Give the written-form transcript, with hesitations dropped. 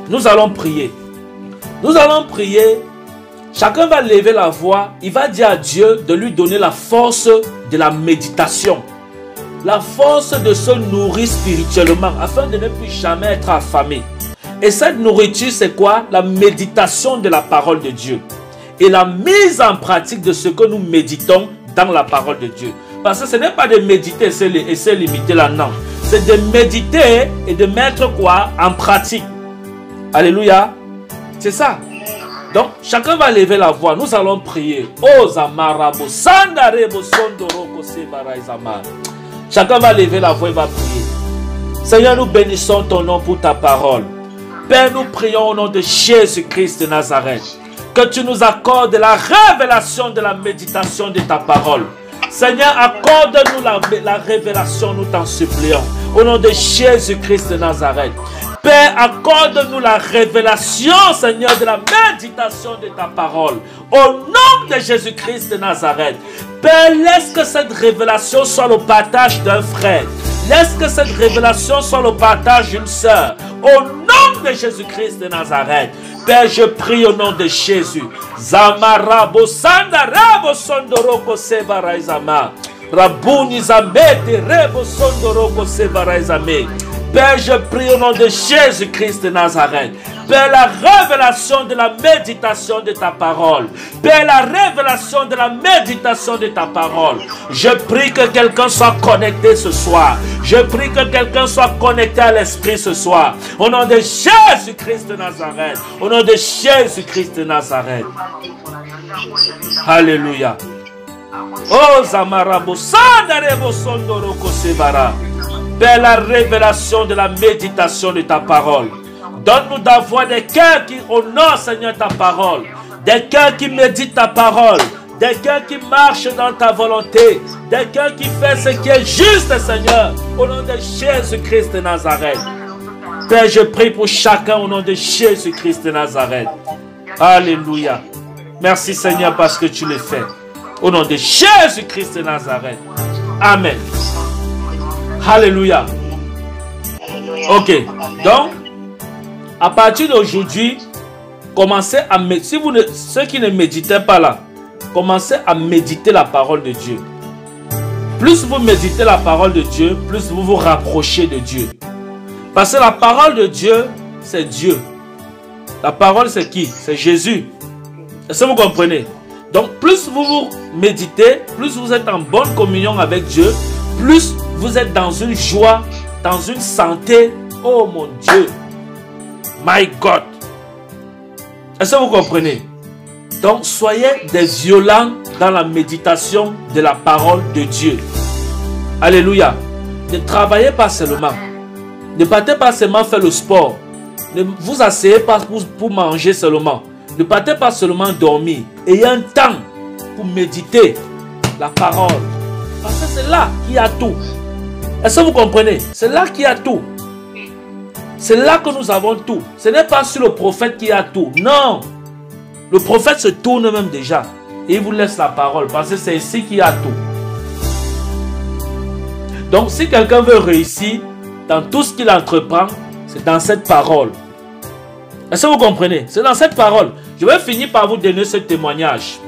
nous allons prier. Nous allons prier. Chacun va lever la voix. Il va dire à Dieu de lui donner la force de la méditation. La force de se nourrir spirituellement afin de ne plus jamais être affamé. Et cette nourriture, c'est quoi? La méditation de la parole de Dieu. Et la mise en pratique de ce que nous méditons dans la parole de Dieu. Parce que ce n'est pas de méditer et se limiter là, non. C'est de méditer et de mettre quoi? En pratique. Alléluia. C'est ça. Donc, chacun va lever la voix. Nous allons prier. Oh, Zamarabo, Sandarebo, Sondoroko, Sebaraizama. Chacun va lever la voix et va prier. Seigneur, nous bénissons ton nom pour ta parole. Père, nous prions au nom de Jésus-Christ de Nazareth. Que tu nous accordes la révélation de la méditation de ta parole. Seigneur, accorde-nous la révélation, nous t'en supplions. Au nom de Jésus-Christ de Nazareth. Père, accorde-nous la révélation, Seigneur, de la méditation de ta parole. Au nom de Jésus-Christ de Nazareth. Père, laisse que cette révélation soit le partage d'un frère. Laisse que cette révélation soit le partage d'une sœur. Au nom de Jésus-Christ de Nazareth. Père, je prie au nom de Jésus. Zamarabo Sandarabo Sondoroko Sebaraizama. Rabouni Zamete Rebo Sondoroko Sebaraizame. Père, je prie au nom de Jésus-Christ de Nazareth. Père, la révélation de la méditation de ta parole. Père, la révélation de la méditation de ta parole. Je prie que quelqu'un soit connecté ce soir. Je prie que quelqu'un soit connecté à l'Esprit ce soir. Au nom de Jésus-Christ de Nazareth. Au nom de Jésus-Christ de Nazareth. Alléluia. Oh, Zamarabo, Sandarebo Sondoroko Sebara. Père, la révélation de la méditation de ta parole. Donne-nous d'avoir des cœurs qui honorent, Seigneur, ta parole. Des cœurs qui méditent ta parole. Des cœurs qui marchent dans ta volonté. Des cœurs qui font ce qui est juste, Seigneur. Au nom de Jésus-Christ de Nazareth. Père, je prie pour chacun au nom de Jésus-Christ de Nazareth. Alléluia. Merci, Seigneur, parce que tu le fais. Au nom de Jésus-Christ de Nazareth. Amen. Alléluia. Ok. Donc, à partir d'aujourd'hui, commencez à méditer. Si ceux qui ne méditaient pas là, commencez à méditer la parole de Dieu. Plus vous méditez la parole de Dieu, plus vous vous rapprochez de Dieu. Parce que la parole de Dieu, c'est Dieu. La parole, c'est qui? C'est Jésus. Est-ce que vous comprenez? Donc, plus vous vous méditez, plus vous êtes en bonne communion avec Dieu, plus vous êtes dans une joie, dans une santé. Oh mon Dieu. My God. Est-ce que vous comprenez? Donc, soyez des violents dans la méditation de la parole de Dieu. Alléluia. Ne travaillez pas seulement. Ne partez pas seulement faire le sport. Ne vous asseyez pas pour manger seulement. Ne partez pas seulement dormir. Ayez un temps pour méditer la parole. Parce que c'est là qu'il y a tout. Est-ce que vous comprenez? C'est là qu'il y a tout. C'est là que nous avons tout. Ce n'est pas sur le prophète qu'il y a tout. Non. Le prophète se tourne même déjà. Et il vous laisse la parole. Parce que c'est ici qu'il y a tout. Donc si quelqu'un veut réussir dans tout ce qu'il entreprend, c'est dans cette parole. Est-ce que vous comprenez? C'est dans cette parole. Je vais finir par vous donner ce témoignage.